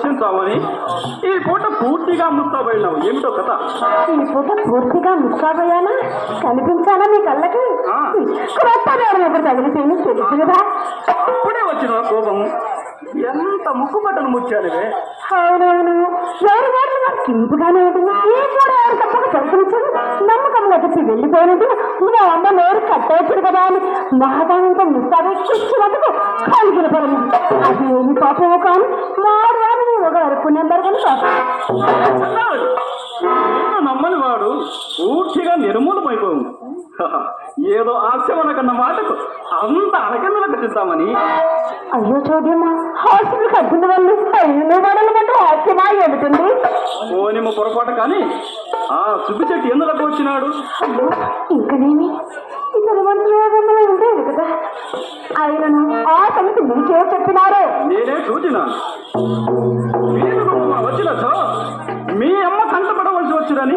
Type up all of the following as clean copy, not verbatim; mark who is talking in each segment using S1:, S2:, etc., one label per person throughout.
S1: చింతామణి, ఈ పూట పూర్తిగా ముస్తాబైనావు, ఏమిటో కథ?
S2: ఈ పూట పూర్తిగా ముస్తాబయ్యానా? కనిపించానా మీ కళ్ళకి? ఎప్పుడు తగిలిపోయి తెలుసు కదా.
S1: అప్పుడే వచ్చిన కోపం, ఎంత ముక్కు బట్టలు ముచ్చాలివే.
S2: అవునవును, ఎవరి మాటలు నాకు కింపుగానే ఉంటుంది. ఈ కూడా ఎవరు తప్పక చదువుకుంటాడు. నమ్మకంగా చెప్పి వెళ్ళిపోయినట్టు నా అమ్మ నోరు కట్టేప్పుడు కదా అని మహాదానంతో ముస్తాబై కూర్చున్నట్టుకు కలిగిన పని. అది ఏమి పాపమో కానీ మాడు వాడు ఒక అరుపు నెంబర్ కనుక
S1: నమ్మని వాడు పూర్తిగా నిర్మూలమైపోయింది. ఏదో ఆశమనకన్న మాటకు అంత అనకన్నలకు చిద్దామని.
S2: అయ్యో చూడమ్మా, హాస్పిటల్ కట్టిన వాళ్ళు అయ్యో వాడలు కంటే ఆశ్చర్యమా ఏమిటండి?
S1: ఓనిమ్మ పొరపాటు కానీ ఆ సుబ్బి చెట్టు ఎందులకు వచ్చినాడు?
S2: ఇంకనేమి ఇతరు మంత్రులు ఉండేది కదా. ఆయనను ఆ సంగతి మీకే చెప్పినారో?
S1: నేనే చూచినా. వచ్చినచో మీ అమ్మ కంటపడవలసి వచ్చునని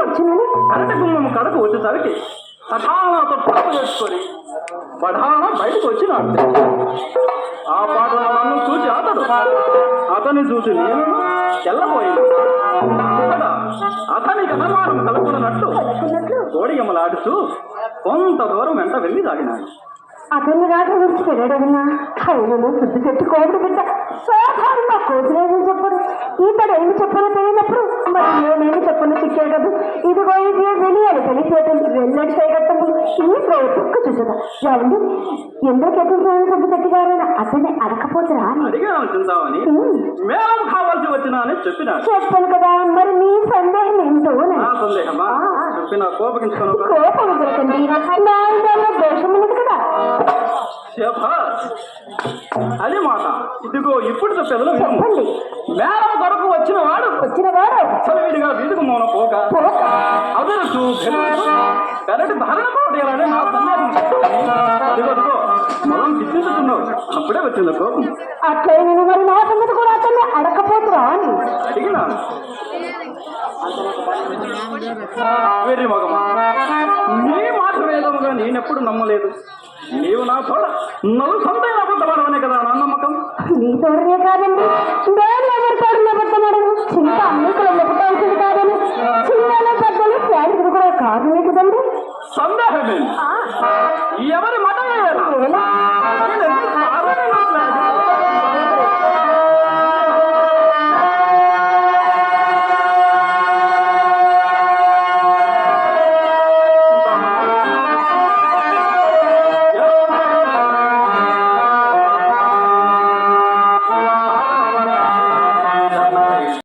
S1: కరెంటు గుమ్మం కడకు వచ్చేసరికి సఠానాతో పడక వేసుకొని పఠాన బయటకు వచ్చినాడు. ఆ పాట నన్ను చూసి అతన్ని చూసి నేను తెల్లబోయింది. అక్కడ అతనికి అనుమానం కలుపుకున్నట్టు కోడియమ్మలాడుతూ కొంత దూరం వెంట వెళ్ళి తాగినాడు.
S2: అతన్ని రాక విడిచిపెట్టాడన్నా కైలలో శుద్ధి చెట్టు కోవిడి బిడ్డ సాధారణ కోసిలేమీ చెప్పరు. ఈతడు ఏమి చెప్పను తెలియనప్పుడు మరి నేనేమి చెప్పను చిక్కేటప్పుడు ఇదిగో ఇది వెళ్ళాలి తెలిసేటప్పుడు వెళ్ళడి చేయగట్టములు ఈ ప్రయత్నకు చూసదా ఏమండి ఎందుకు ఎదురు శుద్ధి చెట్టుగారైనా అతన్ని అడకపోతురా
S1: అడిగాను చింతామని మేళం కావాల్సి వచ్చినా అని చెప్పినాడు.
S2: చెప్పాను కదా మరి మీ సందేహం ఏంటో
S1: సందేహమా చెప్పిన కోపగించుకోను
S2: కోపం దొరకండి నా ఇంట్లో దోషం ఉంది కదా.
S1: అది మాట ఇదిగో ఇప్పుడు చెప్పేది
S2: చెప్పండి.
S1: మేళం కొరకు వచ్చిన వాడు చలివిడిగా వీధికి మౌన పోక అదనసు పెరటి ధారణ పోటీయాలని నా సందేహం. అదిగో మనం చిత్తిస్తున్నావు అప్పుడే వచ్చింది కోపం.
S2: అట్లే నేను మరి నా సంగతి కూడా అతన్ని అడకపోతురా అని
S1: అడిగినా వెర్రి మగమా నీ మాట వేదముగా నేనెప్పుడు నమ్మలేదు. నీవు నా తోడ నలు సంతైన అబద్ధపడవనే కదా నా నమ్మకం.
S2: నీ తోడనే కాదండి నేను ఎవరి తోడని అబద్ధపడను. చింత అన్నికలు ఒప్పుకోవాల్సింది కాదని చిన్న పెద్దలు ఫ్యాన్ కూడా కారణమే కదండి.
S1: సందేహమే ఎవరి మాట